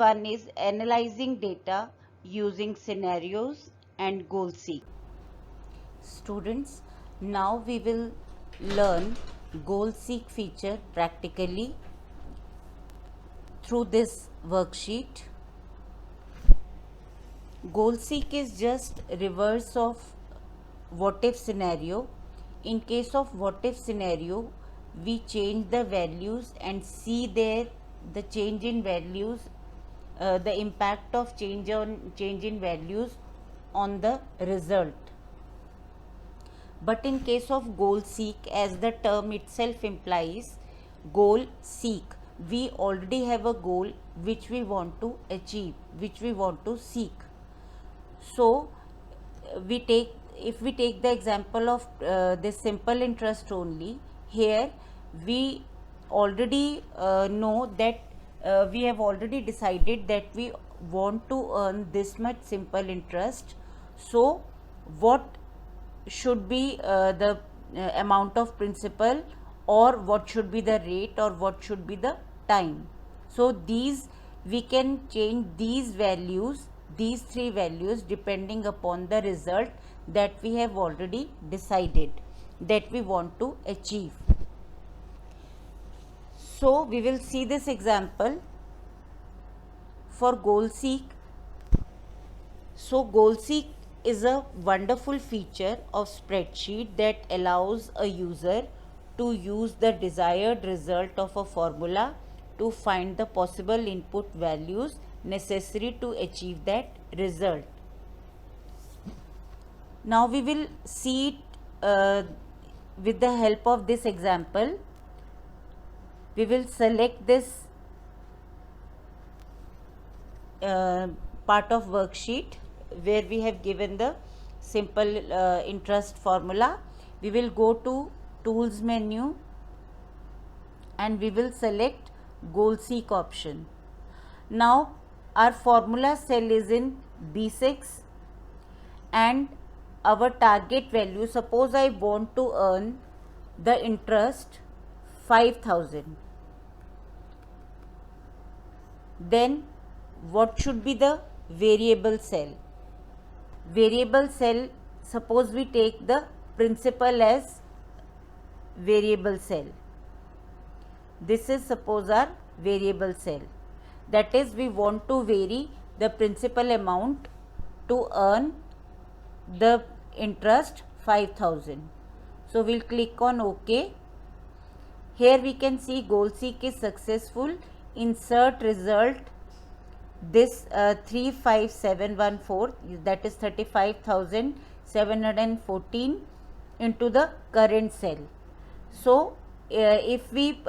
one is analyzing data using scenarios and goal seek. Students, now we will learn goal seek feature practically through this worksheet. Goal seek is just reverse of what if scenario. In case of what if scenario, we change the values and see there the change in values, the impact of change in values on the result. But in case of goal seek, as the term itself implies, goal seek, we already have a goal which we want to achieve, which we want to seek. So if we take the example of this simple interest only, here we already know that we have already decided that we want to earn this much simple interest. So what should be the amount of principal, or what should be the rate, or what should be the time. So these we can change these values, these three values, depending upon the result that we have already decided that we want to achieve. So we will see this example for goal seek. So goal seek is a wonderful feature of spreadsheet that allows a user to use the desired result of a formula to find the possible input values necessary to achieve that result. Now we will see it with the help of this example. We will select this part of worksheet where we have given the simple interest formula. We will go to tools menu and we will select goal seek option. Now our formula cell is in B6 and our target value, suppose I want to earn the interest 5,000, then what should be the variable cell? Variable cell, suppose we take the principal as variable cell. This is suppose our variable cell. That is, we want to vary the principal amount to earn the interest 5,000. So we'll click on OK. Here we can see goal seek is successful. Insert result, this 35714, that is 35,714 into the current cell. So if we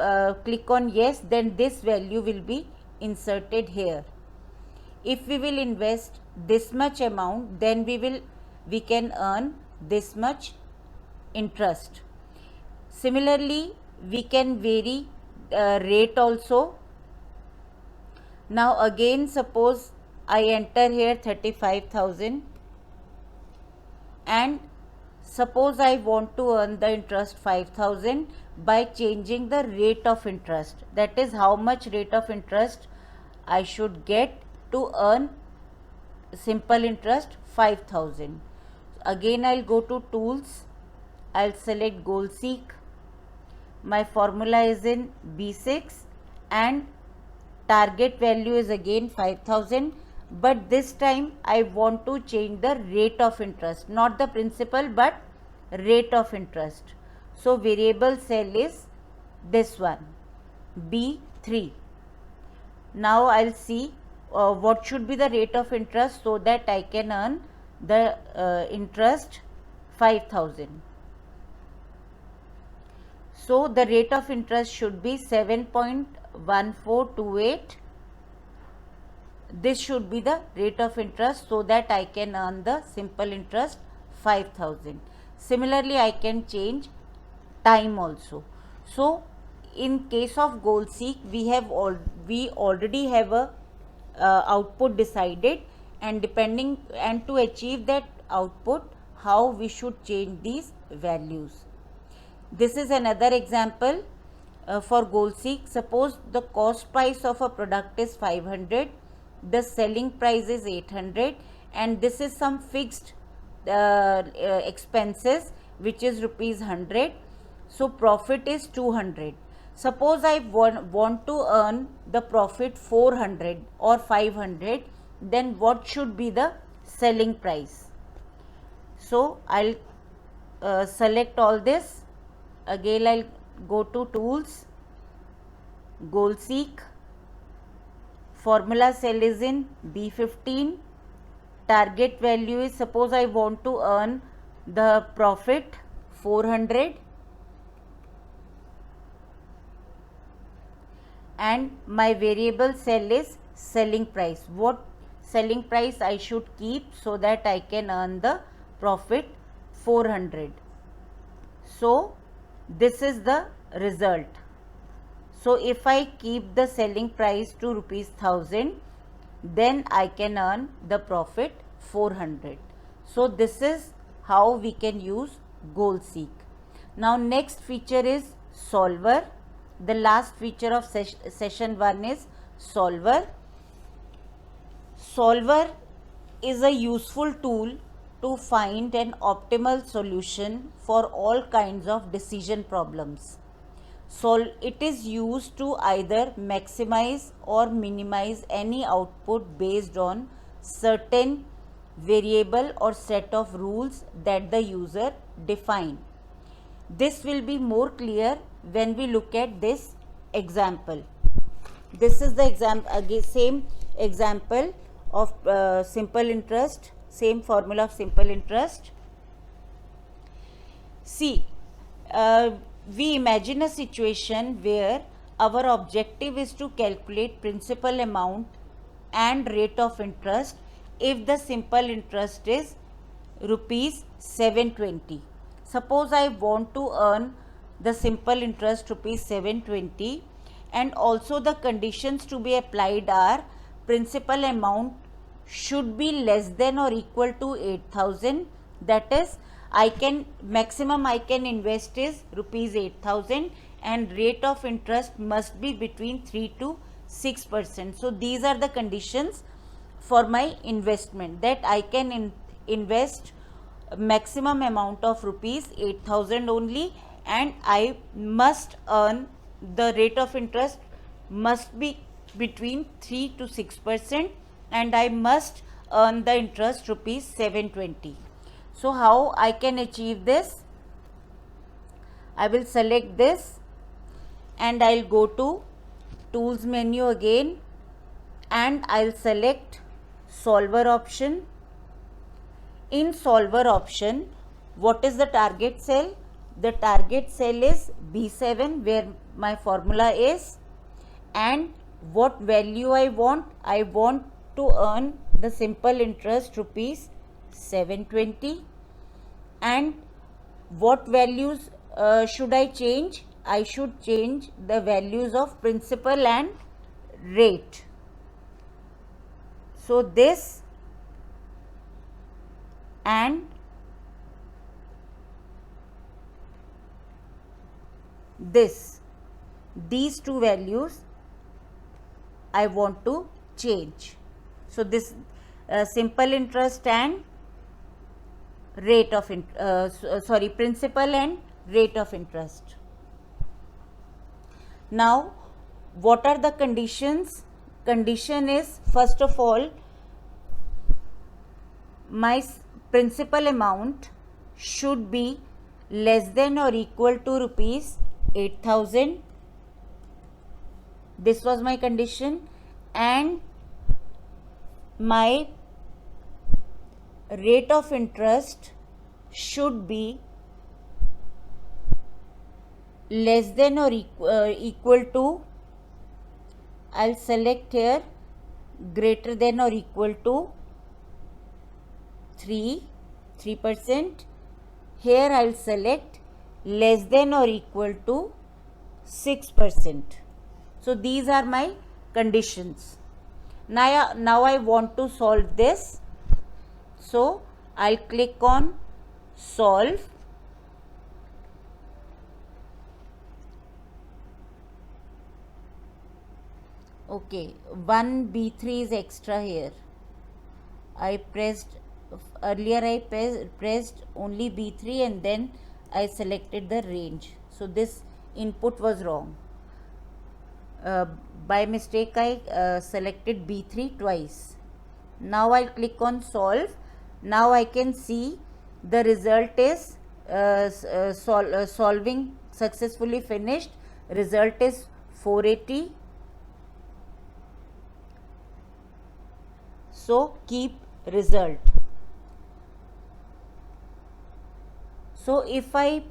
click on yes, then this value will be inserted here. If we will invest this much amount, then we can earn this much interest. Similarly, we can vary rate also. Now again, suppose I enter here 35,000 and suppose I want to earn the interest 5,000 by changing the rate of interest. That is, how much rate of interest I should get to earn simple interest 5,000. Again, I'll go to tools. I'll select goal seek. My formula is in B6 and target value is again 5,000, but this time I want to change the rate of interest, not the principal but rate of interest. So variable cell is this one, B3. Now I'll see what should be the rate of interest so that I can earn the interest 5,000. So the rate of interest should be 7.1428. This should be the rate of interest so that I can earn the simple interest 5,000. Similarly, I can change time also. So in case of goal seek, we already have a output decided, and to achieve that output, how we should change these values. This is another example for goal seek. Suppose the cost price of a product is 500 the selling price is 800 and this is some fixed expenses which is rupees 100. So profit is 200. Suppose I want to earn the profit 400 or 500, then what should be the selling price? So I'll select all this. Again I'll go to tools, goal seek, formula cell is in B15, target value is, suppose I want to earn the profit 400 and my variable cell is selling price. What selling price I should keep so that I can earn the profit 400. So this is the result. So if I keep the selling price to rupees 1000, then I can earn the profit 400. So this is how we can use goal seek. Now next feature is solver. The last feature of session 1 is solver. Solver is a useful tool to find an optimal solution for all kinds of decision problems. So it is used to either maximize or minimize any output based on certain variable or set of rules that the user define. This will be more clear when we look at this example. This is the same example of simple interest, same formula of simple interest. See, we imagine a situation where our objective is to calculate principal amount and rate of interest if the simple interest is rupees 720. Suppose I want to earn the simple interest rupees 720 and also the conditions to be applied are principal amount should be less than or equal to 8,000, that is maximum I can invest is rupees 8,000 and rate of interest must be between 3 to 6%. So these are the conditions for my investment, that I can invest maximum amount of rupees 8,000 only and I must earn the rate of interest must be between 3 to 6% and I must earn the interest rupees 720. So how I can achieve this? I will select this and I'll go to tools menu again and I'll select solver option. In solver option, what is the target cell? The target cell is B7 where my formula is, and what value I want? I want to earn the simple interest rupees 720 and what values should I change? I should change the values of principal and rate. So this and this, these two values I want to change. So this simple interest and rate of principal and rate of interest. Now what are the conditions? Condition is, first of all, my principal amount should be less than or equal to rupees 8,000. This was my condition, and my rate of interest should be less than or equal to, I'll select here greater than or equal to 3%. Here I'll select less than or equal to 6%. So these are my conditions. Now I want to solve this. So I'll click on solve. Okay, one B3 is extra here. I pressed earlier, pressed only B3 and then I selected the range. So this input was wrong. Uh, by mistake I selected B3 twice. Now I'll click on solve. Now I can see the result is solving successfully finished. Result is 480. So keep result. So if I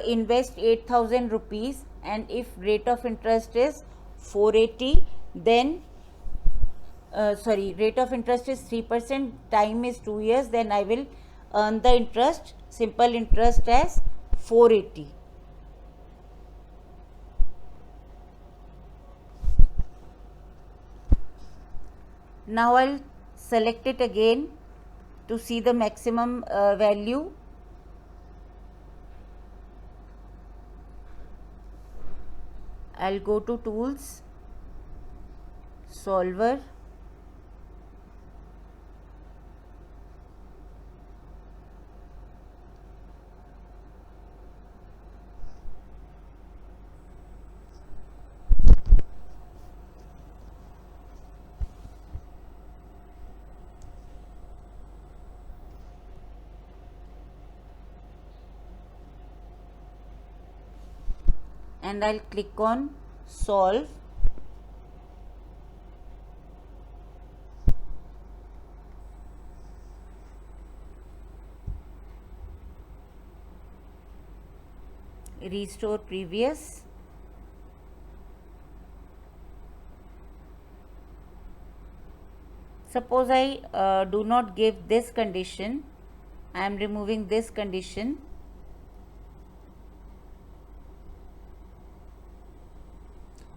invest 8,000 rupees and if rate of interest is 480, then rate of interest is 3%, time is 2 years, then I will earn the interest, simple interest as 480. Now I'll select it again to see the maximum value. I'll go to tools, solver, and I'll click on solve. Restore previous. Suppose I do not give this condition, I am removing this condition.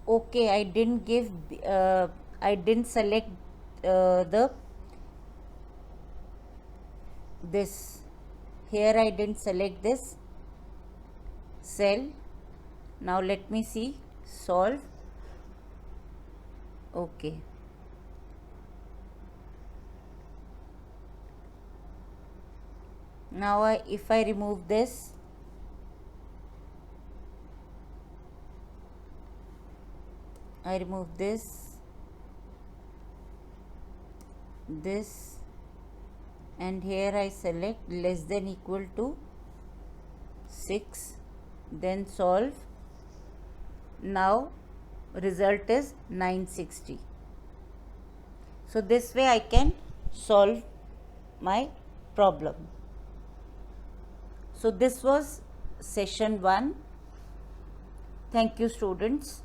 Okay, I didn't give, I didn't select this. Here I didn't select this cell. Now let me see, solve. Okay. Now if I remove this, I remove this, and here I select less than equal to 6, then solve. Now result is 960. So this way I can solve my problem. So this was session 1. Thank you, students.